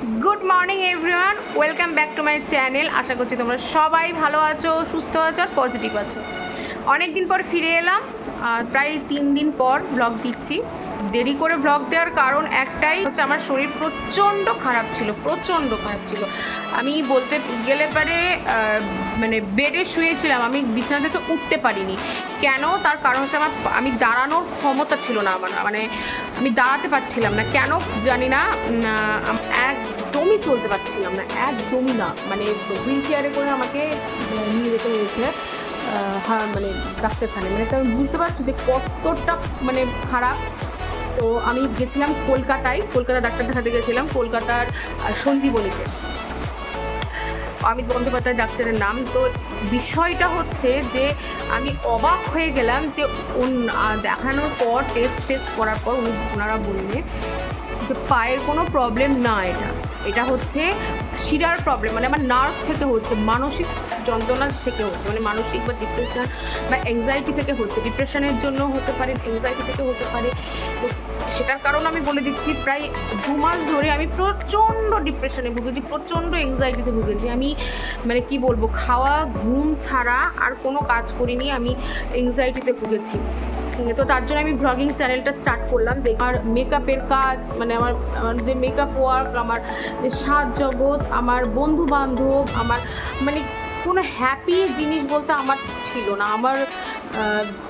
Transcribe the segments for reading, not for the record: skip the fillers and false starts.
Good morning everyone, welcome back to my channel. আশা করছি তোমরা সবাই ভালো আছো, সুস্থ আছো আর পজিটিভ আছো। অনেক দিন পর ফিরে এলাম, প্রায় 3 দিন পর ব্লগ দিচ্ছি। দেরি করে ব্লগ দেওয়ার কারণ একটাই হচ্ছে, আমার শরীর প্রচণ্ড খারাপ ছিল। আমি বলতে গেলে পারে মানে বেডে শুয়েছিলাম, আমি বিছানা থেকে উঠতে পারিনি। কেন? তার কারণ হচ্ছে আমি দাঁড়ানোর ক্ষমতা ছিল না আমার, মানে আমি দাঁড়াতে পারছিলাম না। কেন জানি না, একদমই চলতে পারছিলাম না, একদমই না। মানে হুইল চেয়ারে করে আমাকে নিয়ে যেতে হয়েছে মানে ডাক্তারখানে। মানে আমি বুঝতে পারছি যে কতটা মানে খারাপ। তো আমি গেছিলাম কলকাতা ডাক্তার দেখাতে গেছিলাম, কলকাতার সঞ্জীবনীতে, অমিত বন্দ্যোপাধ্যায় ডাক্তারের নাম। তো বিষয়টা হচ্ছে যে আমি অবাক হয়ে গেলাম যে দেখানোর পর টেস্ট করার পর ওনারা বললেন যে পায়ের কোনো প্রবলেম না, এটা হচ্ছে শিরার প্রবলেম, মানে আমার নার্ভ থেকে হচ্ছে, মানসিক যন্ত্রণা থেকে হচ্ছে, মানে মানসিক বা ডিপ্রেশন বা অ্যাংজাইটি থেকে হচ্ছে। ডিপ্রেশনের জন্য হতে পারে, অ্যাংজাইটি থেকে হতে পারে। তো সেটার কারণ আমি বলে দিচ্ছি, প্রায় 2 মাস ধরে আমি প্রচণ্ড ডিপ্রেশনে ভুগেছি, প্রচণ্ড অ্যাংজাইটিতে ভুগেছি। আমি মানে কি বলবো, খাওয়া ঘুম ছাড়া আর কোনো কাজ করিনি, আমি অ্যাংজাইটিতে ভুগেছি। তো তার জন্য আমি ব্লগিং চ্যানেলটা স্টার্ট করলাম। আমার মেকআপের কাজ, মানে আমার যে মেকআপ ওয়ার্ক, আমার যে সাজ জগৎ, আমার বন্ধু বান্ধব, আমার মানে কোনো হ্যাপি জিনিস বলতে আমার ছিল না। আমার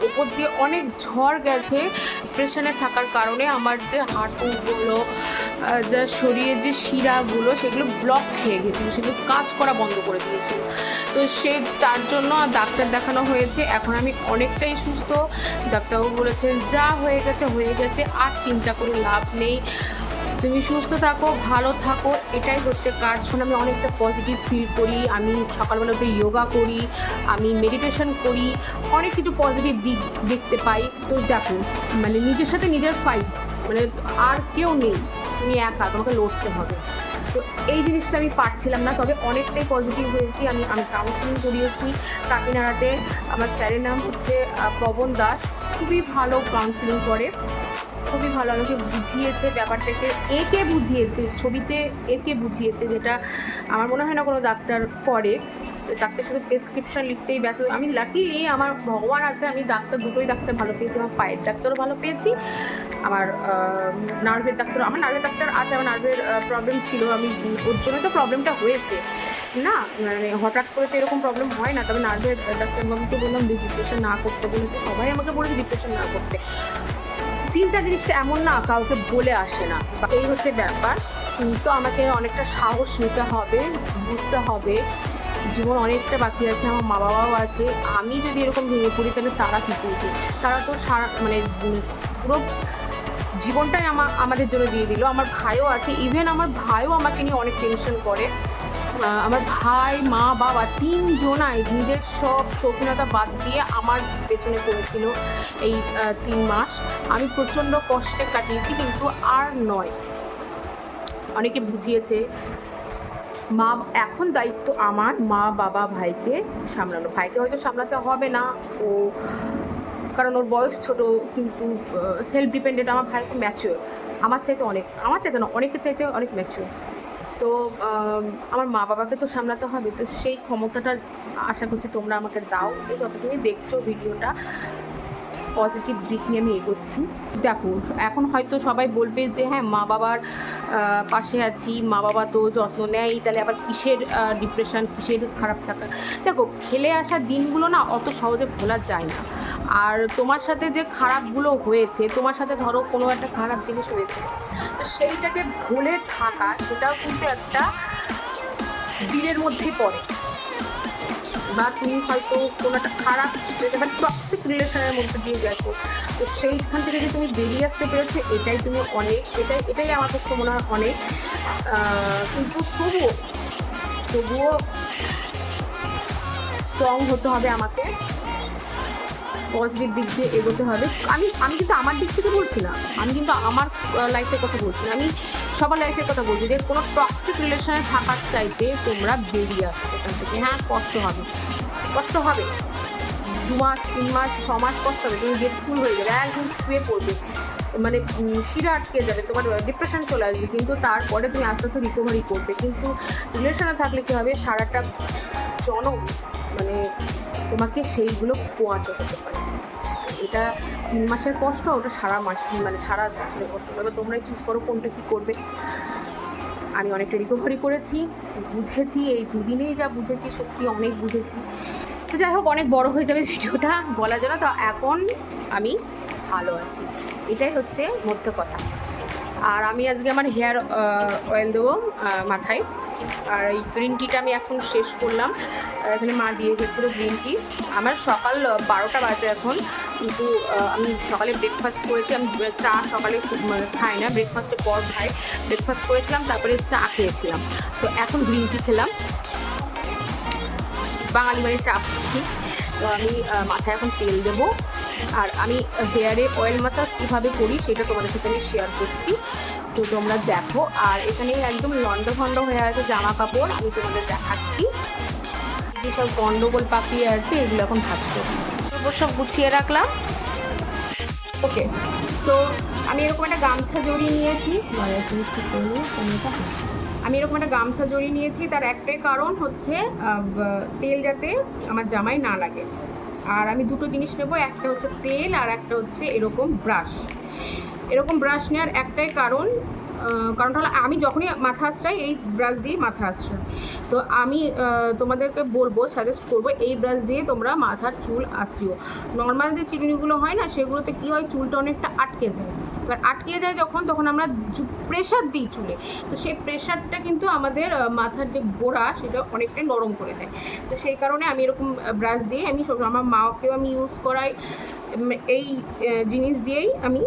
ওপর দিয়ে অনেক ঝড় গেছে ডিপ্রেশনে থাকার কারণে। আমার যে হাঁটুগুলো, যা শরীরের যে শিরাগুলো, সেগুলো ব্লক খেয়ে গেছিলো, সেগুলো কাজ করা বন্ধ করে দিয়েছিল। তো তার জন্য ডাক্তার দেখানো হয়েছে। এখন আমি অনেকটাই সুস্থ। ডাক্তারবাবু বলেছেন যা হয়ে গেছে, আর চিন্তা করে লাভ নেই, তুমি সুস্থ থাকো, ভালো থাকো, এটাই হচ্ছে কাজ। শুনে আমি অনেকটা পজিটিভ ফিল করি। আমি সকালবেলা উঠে যোগা করি, আমি মেডিটেশন করি, অনেক কিছু পজিটিভ দিক দেখতে পাই। তো দেখো, মানে নিজের সাথে নিজের ফাইট, মানে আর কেউ নেই, তুমি একা, তোমাকে লড়তে হবে। তো এই জিনিসটা আমি পারছিলাম না, তবে অনেকটাই পজিটিভ হয়েছি। আমি কাউন্সিলিং করিয়েছি কাকিনাড়াতে। আমার স্যারের নাম হচ্ছে পবন দাস, খুবই ভালো কাউন্সিলিং করে, খুবই ভালো আমাকে বুঝিয়েছে ব্যাপারটাকে, ছবিতে এঁকে বুঝিয়েছে, যেটা আমার মনে হয় না কোনো ডাক্তার করে। ডাক্তার শুধু প্রেসক্রিপশন লিখতেই ব্যস্ত। আমি লাকিলি আমার ভগবান আছে, আমি দুটোই ডাক্তার ভালো পেয়েছি। আমার পায়ের ডাক্তারও ভালো পেয়েছি, আমার নার্ভের ডাক্তার আছে। আমার নার্ভের প্রবলেম ছিল, আমি ওর জন্য তো প্রবলেমটা হয়েছে না, মানে হঠাৎ করে তো এরকম প্রবলেম হয় না। তবে নার্ভের ডাক্তারবাবুকে বললাম ডিপ্রেশন না করতে বলেছে, সবাই আমাকে বলেছে ডিপ্রেশন না করতে। চিন্তা জিনিসটা এমন না, কাউকে বলে আসে না, এই হচ্ছে ব্যাপার। তো আমাকে অনেকটা সাহস নিতে হবে, বুঝতে হবে জীবন অনেকটা বাকি আছে, আমার মা বাবাও আছে। আমি যদি এরকম ভেঙে পড়ি তাহলে তারা কী করবে? তারা তো মানে পুরো জীবনটাই আমাদের জন্য দিয়ে দিল। আমার ভাইও আছে, ইভেন আমার ভাইও আমাকে নিয়ে অনেক টেনশন করে। আমার ভাই, মা, বাবা 3 জনাই নিজের সব শৌখিনতা বাদ দিয়ে আমার পেছনে পড়েছিল এই 3 মাস। আমি প্রচণ্ড কষ্টে কাটিয়েছি, কিন্তু আর নয়। অনেকে বুঝিয়েছে। এখন দায়িত্ব আমার, মা, বাবা, ভাইকে সামলানো। ভাইকে হয়তো সামলাতে হবে না, কারণ ওর বয়স ছোট, কিন্তু সেলফ ডিপেন্ডেন্ট। আমার ভাই খুব ম্যাচিওর, আমার চাইতে না, অনেকের চাইতে অনেক ম্যাচিওর। তো আমার মা বাবাকে তো সামলাতে হবে, তো সেই ক্ষমতাটা আশা করছি তোমরা আমাকে দাও। যতটুকুই দেখছো ভিডিওটা, পজিটিভ দিক নিয়ে আমি এগোচ্ছি। দেখো, এখন হয়তো সবাই বলবে যে হ্যাঁ, মা বাবার পাশে আছি, মা বাবা তো যত্ন নেয়, তাহলে আবার কিসের ডিপ্রেশন, কিসের খারাপ থাকা। দেখো, ফেলে আসা দিনগুলো না অত সহজে ভোলা যায় না। আর তোমার সাথে যে খারাপগুলো হয়েছে, তোমার সাথে ধরো কোনো একটা খারাপ জিনিস হয়েছে, তো সেইটাকে ভুলে থাকা, সেটাও কিন্তু একটা দিনের মধ্যেই পড়ে। বা তুমি হয়তো কোনো একটা খারাপ টক্সিক রিলেশনের মধ্যে দিয়ে গেছো, তো সেইখান থেকে যে তুমি বেরিয়ে আসতে পেরেছো, এটাই তুমি অনেক, এটাই আমার পক্ষে মনে হয় অনেক। কিন্তু তবুও স্ট্রং হতে হবে আমাকে, পজিটিভ দিক দিয়ে এগোতে হবে। আমি কিন্তু আমার দিক থেকে বলছি না, আমি কিন্তু আমার লাইফের কথা বলছি না, আমি সবার লাইফের কথা বলছি। যে কোনো টক্সিক রিলেশনে থাকার চাইতে তোমরা বেরিয়ে আসো এখান থেকে। হ্যাঁ, কষ্ট হবে, 2 মাস, 3 মাস, 6 মাস কষ্ট হবে, তুমি বেডফুল হয়ে যাবে, একদম শুয়ে পড়বে। মানে শিরা আটকে যাবে, তোমার ডিপ্রেশন চলে আসবে, কিন্তু তারপরে তুমি আস্তে আস্তে রিকভারি করবে। কিন্তু রিলেশনে থাকলে কী হবে, সারাটা জনম মানে তোমাকে সেইগুলো পোয়াতে হতে পারে। এটা 3 মাসের কষ্ট, ওটা সারা মাস মানে সারা বছরের কষ্ট। এবার তোমরাই চুজ করো কোনটা কী করবে। আমি অনেকটা রিকভারি করেছি, বুঝেছি, এই দুদিনেই যা বুঝেছি সত্যি অনেক বুঝেছি। তো যাই হোক, অনেক বড় হয়ে যাবে ভিডিওটা বলার জন্য। তো এখন আমি ভালো আছি, এটাই হচ্ছে মধ্য কথা। আর আমি আজকে আমার হেয়ার অয়েল দেবো মাথায়। আর এই গ্রিন টিটা আমি এখন শেষ করলাম, এখানে মা দিয়ে গেছিলো গ্রিন টি। আমার সকাল 12টা বাজে এখন, কিন্তু আমি সকালে ব্রেকফাস্ট করেছি। আমি চা সকালে খাই না, ব্রেকফাস্টের পর খাই। ব্রেকফাস্ট করেছিলাম, তারপরে চা খেয়েছিলাম। তো এখন গ্রিন টি খেলাম, বাঙালি মানে চা খাচ্ছি। তো আমি মাথায় এখন তেল দেবো। আর আমি হেয়ারে অয়েল মাসাজ কীভাবে করি সেটা তোমাদের সাথে আমি শেয়ার করছি, তো তোমরা দেখো। আর এখানে একদম লন্ডভন্ড হয়ে আছে জামা কাপড়, আমি তোমাদের দেখাচ্ছি। যেসব গন্ডগোল পাকিয়ে আছে এগুলো এখন ভাজ করবো, সব গুছিয়ে রাখলাম। ওকে, তো আমি এরকম একটা গামছা জড়িয়ে নিয়েছি। আমি এরকম একটা গামছা জড়িয়ে নিয়েছি, তার একটাই কারণ হচ্ছে তেল যাতে আমার জামায় না লাগে। আর আমি দুটো জিনিস নেব, একটা হচ্ছে তেল আর একটা হচ্ছে এরকম ব্রাশ। এরকম ব্রাশ নেওয়ার একটাই কারণটা হলো আমি যখনই মাথা আঁচড়াই এই ব্রাশ দিয়ে মাথা আঁচড়াই। তো আমি তোমাদেরকে বলবো, সাজেস্ট করবো এই ব্রাশ দিয়ে তোমরা মাথার চুল আঁচড়িও। নর্মাল যে চিরুনিগুলো হয় না, সেগুলোতে কী হয়, চুলটা অনেকটা আটকে যায়। এবার আটকে যায় তখন আমরা প্রেশার দিই চুলে, তো সেই প্রেশারটা কিন্তু আমাদের মাথার যে গোড়া সেটা অনেকটাই নরম করে দেয়। তো সেই কারণে আমি এরকম ব্রাশ দিয়ে আমি আমার মাকেও আমি ইউজ করাই, এই জিনিস দিয়েই আমি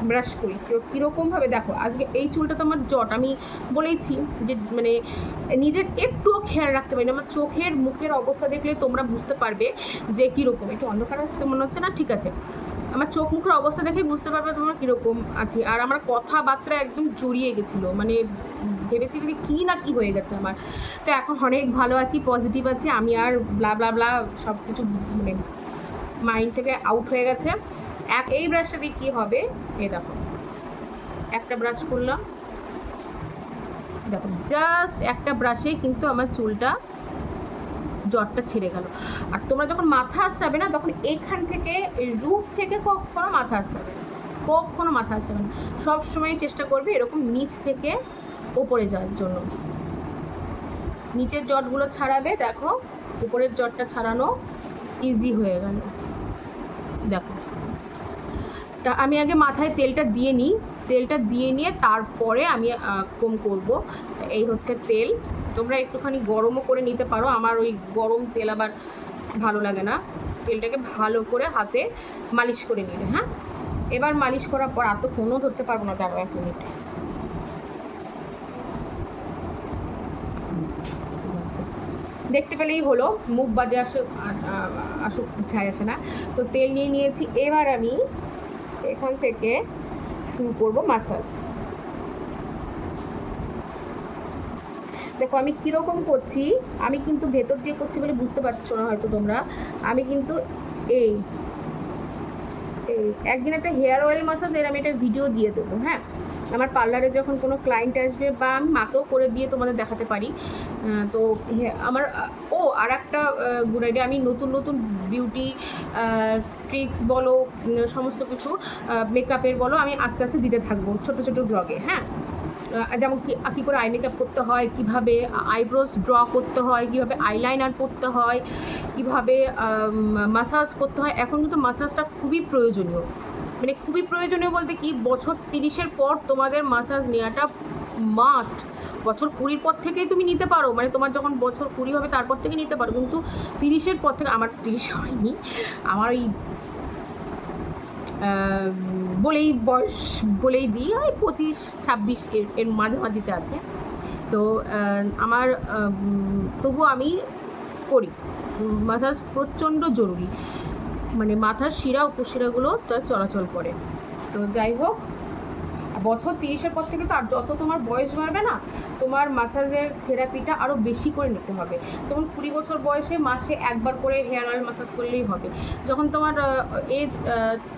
ব্রাশ করি। কীরকমভাবে দেখো, আজকে এই চুলটা তো আমার জট, আমি বলেইছি যে মানে নিজের একটুও খেয়াল রাখতে পারি না। আমার চোখের মুখের অবস্থা দেখলে তোমরা বুঝতে পারবে যে কীরকম। একটু অন্ধকার আসতে মনে হচ্ছে না? ঠিক আছে, আমার চোখ মুখের অবস্থা দেখেই বুঝতে পারবে তোমরা কীরকম আছি। আর আমার কথাবার্তা একদম জড়িয়ে গেছিলো, মানে ভেবেছি যে কী না কী হয়ে গেছে আমার। তো এখন অনেক ভালো আছি, পজিটিভ আছি আমি। আর ব্লা ব্লা ব্লা সব কিছু মানে মাইন্ড থেকে আউট হয়ে গেছে। এই ব্রাশটা দিয়ে কী হবে, দেখো একটা ব্রাশ করলাম, দেখো জাস্ট একটা ব্রাশেই কিন্তু আমার চুলটা জটটা ছেড়ে গেল। আর তোমরা যখন মাথা আঁচড়াবে না, তখন এখান থেকে রুট থেকে কখনো মাথা আঁচড়াবে না, কখনো মাথা আঁচড়াবে না। সবসময় চেষ্টা করবে এরকম নিচ থেকে ওপরে যাওয়ার জন্য। নিচের জটগুলো ছাড়াবে, দেখো উপরের জটটা ছাড়ানো ইজি হয়ে গেল। দেখো, তা আমি আগে মাথায় তেলটা দিয়ে নিই, তেলটা দিয়ে নিয়ে তারপরে আমি কম করব। এই হচ্ছে তেল, তোমরা একটুখানি গরমও করে নিতে পারো, আমার ওই গরম তেল আবার ভালো লাগে না। তেলটাকে ভালো করে হাতে মালিশ করে নিলে। হ্যাঁ, এবার মালিশ করার পর আর তো ফোনও ধরতে পারবো না, দাঁড়াও 1 মিনিট। দেখতে পেলেই হলো, মুখ বাজে আসুক ছাই আসে না। তো তেল নিয়ে নিয়েছি, এবার আমি এখান থেকে শুরু করব মাসাজ। দেখো আমি কীরকম করছি, আমি কিন্তু ভেতর দিয়ে করছি বলে বুঝতে পারছো না হয়তো তোমরা। আমি কিন্তু এই একদিন একটা হেয়ার অয়েল মাসাজের আমি একটা ভিডিও দিয়ে দেবো। হ্যাঁ, আমার পার্লারে যখন কোনো ক্লায়েন্ট আসবে, বা আমি মাকেও করে দিয়ে তোমাদের দেখাতে পারি। তো আমার আর একটা গুড আইডিয়া, আমি নতুন নতুন বিউটি ট্রিক্স বলো, সমস্ত কিছু মেকআপের বলো, আমি আস্তে আস্তে দিতে থাকবো ছোটো ছোটো ব্লগে। হ্যাঁ, যেমন কী করে আই মেকআপ করতে হয়, কীভাবে আইব্রোস ড্র করতে হয়, কীভাবে আইলাইনার করতে হয়, কীভাবে মাসাজ করতে হয়। এখন কিন্তু মাসাজটা খুবই প্রয়োজনীয়, মানে খুবই প্রয়োজনীয় বলতে কি, বছর 30-এর পর তোমাদের মাসাজ নেওয়াটা মাস্ট। বছর 20-র পর থেকেই তুমি নিতে পারো, মানে তোমার যখন বছর 20 হবে তারপর থেকে নিতে পারো, কিন্তু 30-এর পর থেকে, আমার 30 হয়নি, আমার ওই বলেই বয়স বলেই দিই, ওই 25-26 এর মাঝামাঝিতে আছে। তো আমার তবু আমি করি মাসাজ, প্রচণ্ড জরুরি, মানে মাথার শিরা উপশিরাগুলো তার চলাচল করে। তো যাই হোক, বছর 30-এর পর থেকে তো আর যত তোমার বয়স বাড়বে না, তোমার মাসাজের থেরাপিটা আরও বেশি করে নিতে হবে। তখন 20 বছর বয়সে মাসে একবার করে হেয়ার অয়েল মাসাজ করলেই হবে। যখন তোমার এজ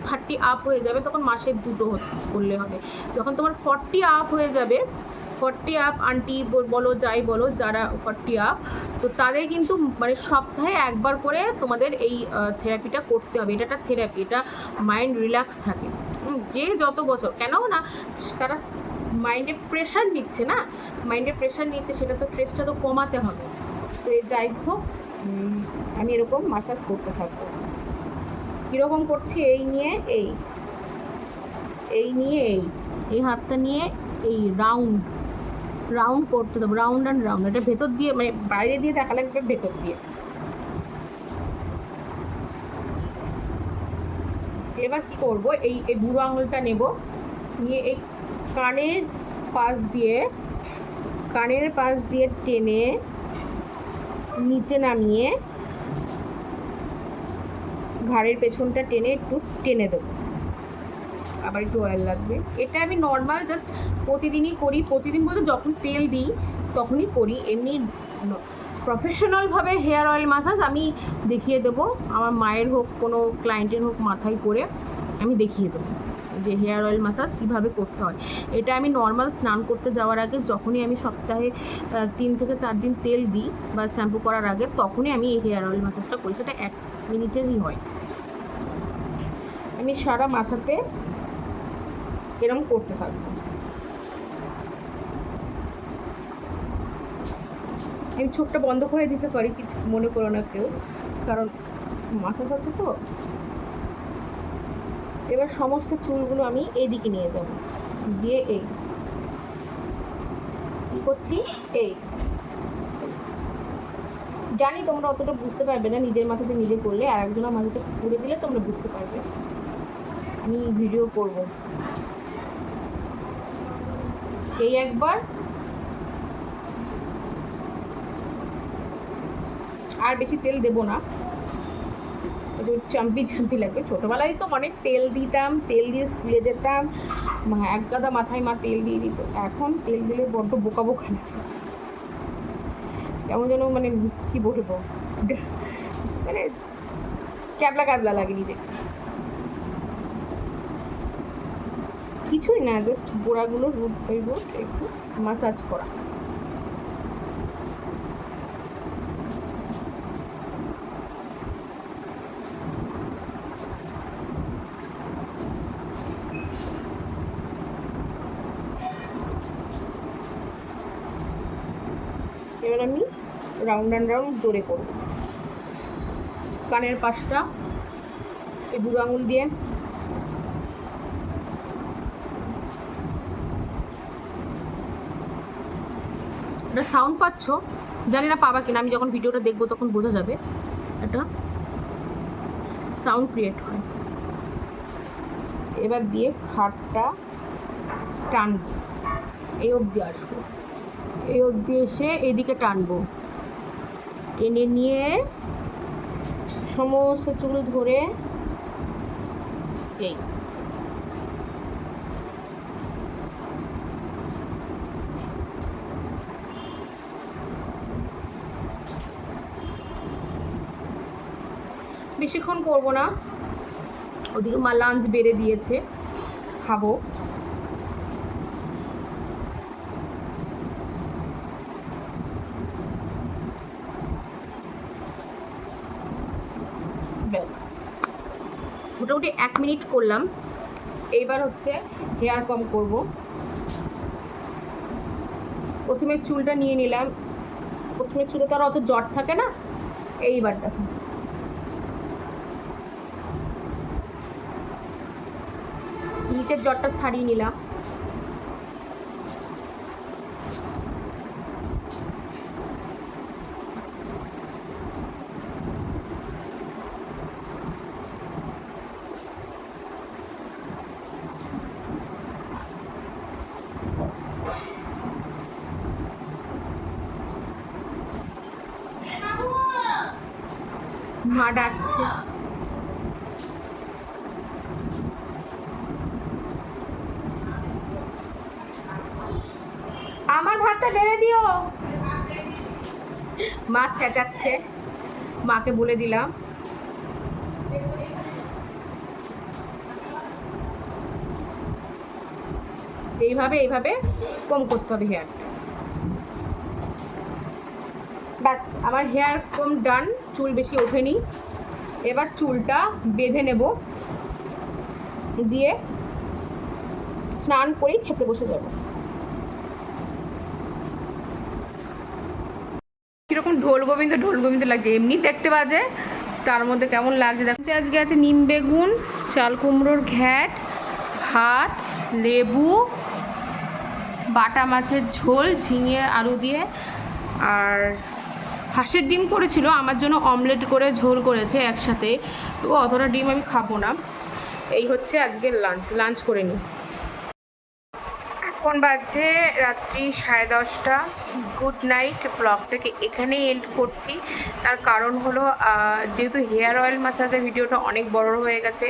30 আপ হয়ে যাবে তখন মাসে 2টো করলে হবে। যখন তোমার 40 আপ হয়ে যাবে, 40 আপ আন্টি বলো যাই বলো, যারা 40 আপ, তো তাদের কিন্তু মানে সপ্তাহে একবার করে তোমাদের এই থেরাপিটা করতে হবে। এটা একটা থেরাপি, এটা মাইন্ড রিল্যাক্স থাকে। যে যত বছর কেন না, তারা মাইন্ডের প্রেশার নিচ্ছে না, মাইন্ডের প্রেশার নিচ্ছে, সেটা তো স্ট্রেসটা তো কমাতে হবে। তো যাই হোক, আমি এরকম মাসাজ করতে থাকবো। কীরকম করছি, এই নিয়ে এই হাতটা নিয়ে এই রাউন্ড করতে দেবো, রাউন্ড অ্যান্ড রাউন্ড। এটা ভেতর দিয়ে, মানে বাইরে দিয়ে দেখা লাগবে, ভেতর দিয়ে। এবার কি করব, এই বুড়ো আঙুলটা নেব, নিয়ে এই কানের পাশ দিয়ে টেনে নিচে নামিয়ে ঘাড়ের পেছনটা টেনে একটু টেনে দেবো। আবার একটু অয়েল লাগবে। এটা আমি নর্মাল জাস্ট প্রতিদিনই করি। প্রতিদিন বলতে যখন তেল দিই তখনই করি। এমনি প্রফেশনালভাবে হেয়ার অয়েল মাসাজ আমি দেখিয়ে দেবো, আমার মায়ের হোক, কোনো ক্লায়েন্টের হোক, মাথায় করে আমি দেখিয়ে দেবো যে হেয়ার অয়েল মাসাজ কীভাবে করতে হয়। এটা আমি নর্মাল স্নান করতে যাওয়ার আগে, যখনই আমি সপ্তাহে 3 থেকে 4 দিন তেল দিই বা শ্যাম্পু করার আগে, তখনই আমি এই হেয়ার অয়েল মাসাজটা করি। সেটা 1 মিনিটেরই হয়। আমি সারা মাথাতে এরকম করতে থাকবো। আমি চোখটা বন্ধ করে দিতে পারি, কিছু মনে করো না কেউ, কারণ মাসাজ আছে তো। এবার সমস্ত চুলগুলো আমি এইদিকে নিয়ে যাব, দিয়ে এই কী করছি, এই জানি তোমরা অতটা বুঝতে পারবে না, নিজের মাথাতে নিজে করলে, আর একজনের মাথাতে করে দিলে তোমরা বুঝতে পারবে। আমি ভিডিও করব। এই একবার, আর বেশি তেল দেবো না, চাম্পি লাগবে। ছোটোবেলায় তো অনেক তেল দিতাম, তেল দিয়ে স্কুলে যেতাম, এক গাদা মাথায় মা তেল দিয়ে দিত। এখন তেল দিলে বড্ড বোকা লাগে, কেমন যেন মানে কী বলবো, মানে ক্যাবলা লাগে নিজে। কিছুই না, জাস্ট গোড়াগুলো রুট বাই রুট একটু মাসাজ করা। এবার আমি রাউন্ড অ্যান্ড রাউন্ড জোরে করব। কানের পাশটা এই বুড়ো আঙুল দিয়ে একটা সাউন্ড পাচ্ছ, জানি না পাবা কিনা, আমি যখন ভিডিওটা দেখবো তখন বোঝা যাবে। একটা সাউন্ড ক্রিয়েট হয়। এবার দিয়ে ঘাড়টা টানবো, এই অবধি আসবো, এই অবধি এসে এদিকে টানবো, টেনে নিয়ে সমস্ত চুল ধরে এই বেশিক্ষণ করবো না, ওদিকে মা লাঞ্চ বেড়ে দিয়েছে, খাবো। ব্যাস, মোটামুটি 1 মিনিট করলাম। এইবার হচ্ছে হেয়ার কম করব। প্রথমে চুলটা নিয়ে নিলাম, প্রথমে চুলে তো আর অত জট থাকে না। এইবার দেখো, নিচের জটটা ছাড়িয়ে নিলাম। মা ডাকছে। আস্তে বেড়ে দিও। মা চেঁচাচ্ছে, মাকে বলে দিলাম। এইভাবে কম করতে হবে হেয়ার। ব্যাস আমার হেয়ার কম ডান, চুল বেশি ওঠেনি। এবার চুলটা বেঁধে নেব, দিয়ে স্নান করেই খেতে বসে যাব। কীরকম ঢোল গোবিন্দ লাগছে, এমনি দেখতে বাজে, তার মধ্যে কেমন লাগছে দেখছি। আজকে আছে নিম বেগুন, চাল কুমড়োর ঘ্যাট, ভাত, লেবু, বাটা মাছের ঝোল ঝিঙে আলু দিয়ে, আর হাঁসের ডিম করেছিল, আমার জন্য অমলেট করে ঝোল করেছে একসাথে। তো অতটা ডিম আমি খাবো না। এই হচ্ছে আজকের লাঞ্চ করে নিই। এখন বাজছে রাত্রি 10:30। Good night. ব্লগটাকে এখানেই এন্ড করছি। তার কারণ হলো যেহেতু হেয়ার অয়েল ম্যাসাজের ভিডিওটা অনেক বড় হয়ে গেছে,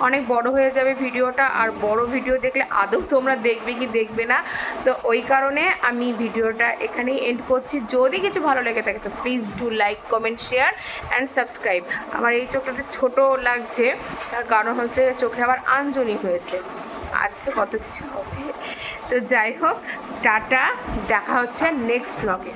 অনেক বড় হয়ে যাবে ভিডিওটা, আর বড় ভিডিও দেখলে আদৌ তোমরা দেখবে কি দেখবে না, তো ওই কারণে আমি ভিডিওটা এখানেই এন্ড করছি। যদি কিছু ভালো লেগে থাকে তো please do like, comment, share and subscribe. আমার এই চোখটা একটু ছোটো লাগছে, তার কারণ হচ্ছে চোখে আবার আঞ্জনি হয়েছে, আচ্ছা কত কিছু হবে। তো যাই হোক, টাটা, দেখা হচ্ছে নেক্সট ব্লগে।